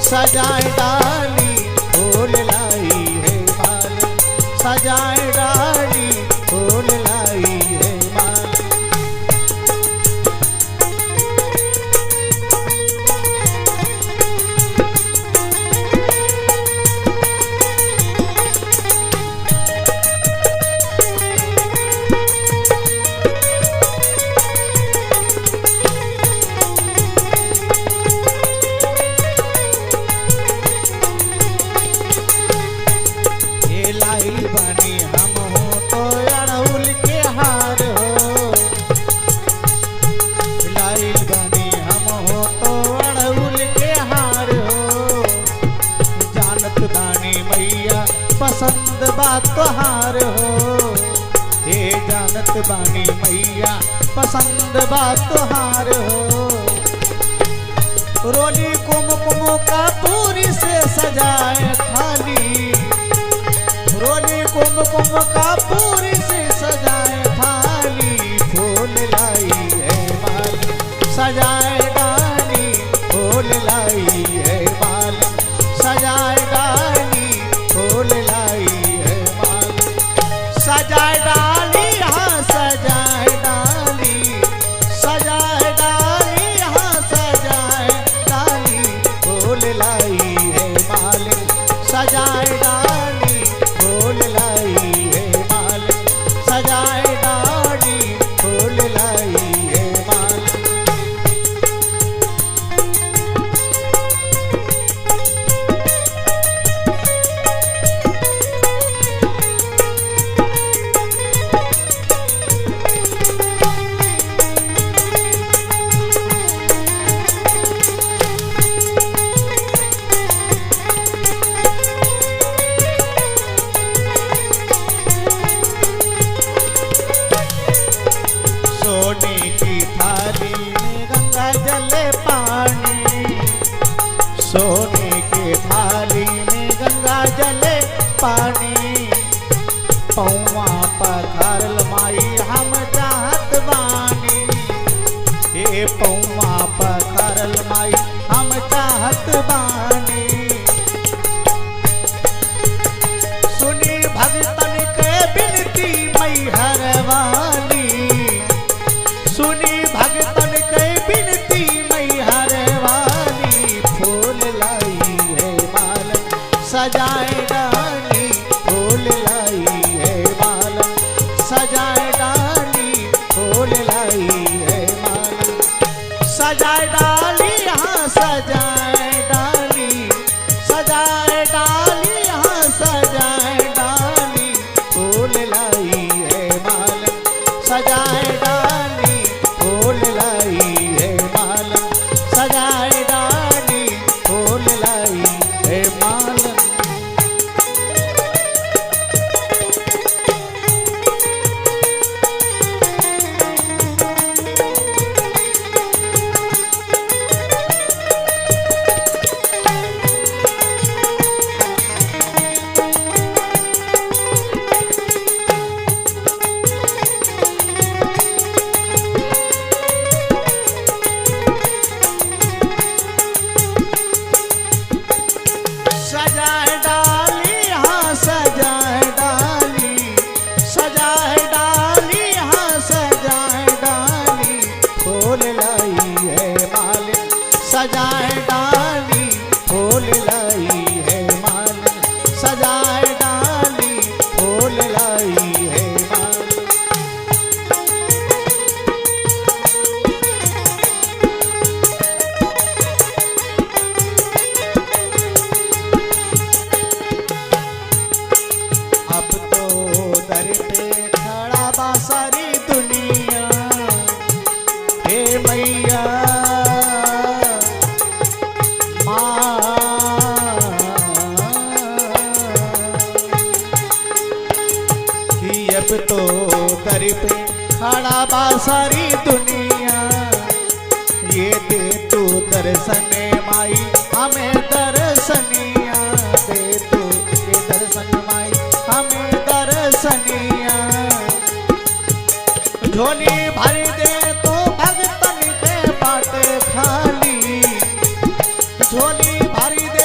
सजाए डाली फूल लाई है मालिन, सजाए डाली फूल लाई है मालिन। बनी हम हो तो अड़हुल के हार हो, लाइल बनी हम हो तो अड़हुल के हार हो। जानत बानी मैया पसंद बात तोहार हो, ये जानत बानी मैया पसंद बात तोहार हो। रोली कुमकुम का पूरी से सजाए थाली, रोली कुमकुम का पूरी से सजाए थाली फूल लाई है मालिन, सजाए डाली फूल लाई है मालिन, सजाए डाली फूल लाई है मालिन। सजाए डाली हाँ सजाए डाली, सजाए डाली हाँ सजाए डाली फूल लाई है मालिन, सजाए डाली फूल लाई है मालिन, सजाए डाली फूल लाई है मालिन। सोने की थाली में गंगा जल पानी, सोने की थाली में गंगा जल पानी। पौवा पखारल माई हम चाहत बानी, हे पौवा पखारल माई हम चाहत बानी। सुनी भगतन के बिनती मैहर वाली, सुनी भगतन के बिनती मैहर वाली फूल लाई है मालिन, सजाए डाली फूल लाई है मालिन, सजाए डाली फूल लाई है मालिन। सजाए डाली हाँ सजाए डाली, सजाए डाली हाँ सजाए डाली फूल लाई है मालिन, सजाए डाली फूल लाई है मालिन, सजाए डाली फूल लाई है मालिन। सजाए डाली हाँ सजाए डाली, सजाए डाली हाँ सजाए डाली फूल लाई है मालिन, सजाए डाली फूल लाई है मालिन, सजाए डाली फूल लाई है मालिन। अब तो दर पे खड़ा बा सारी दुनिया, हे मैया माँ। कि अब तो दर पे खड़ा बा सारी दुनिया, ये दे तू दर्शन माई हमें दर्शनिया, दे तू ये दर्शन माई हमें दर्शनिया। झोली भर दे तो भगतन के बाटे खाली, झोली भर दे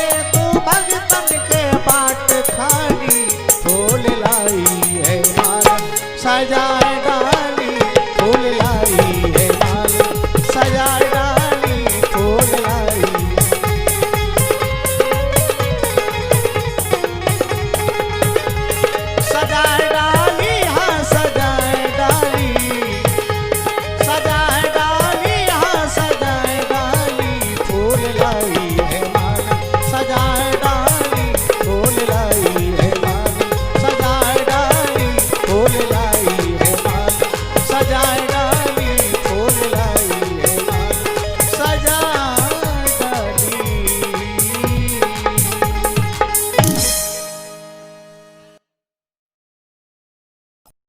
थारा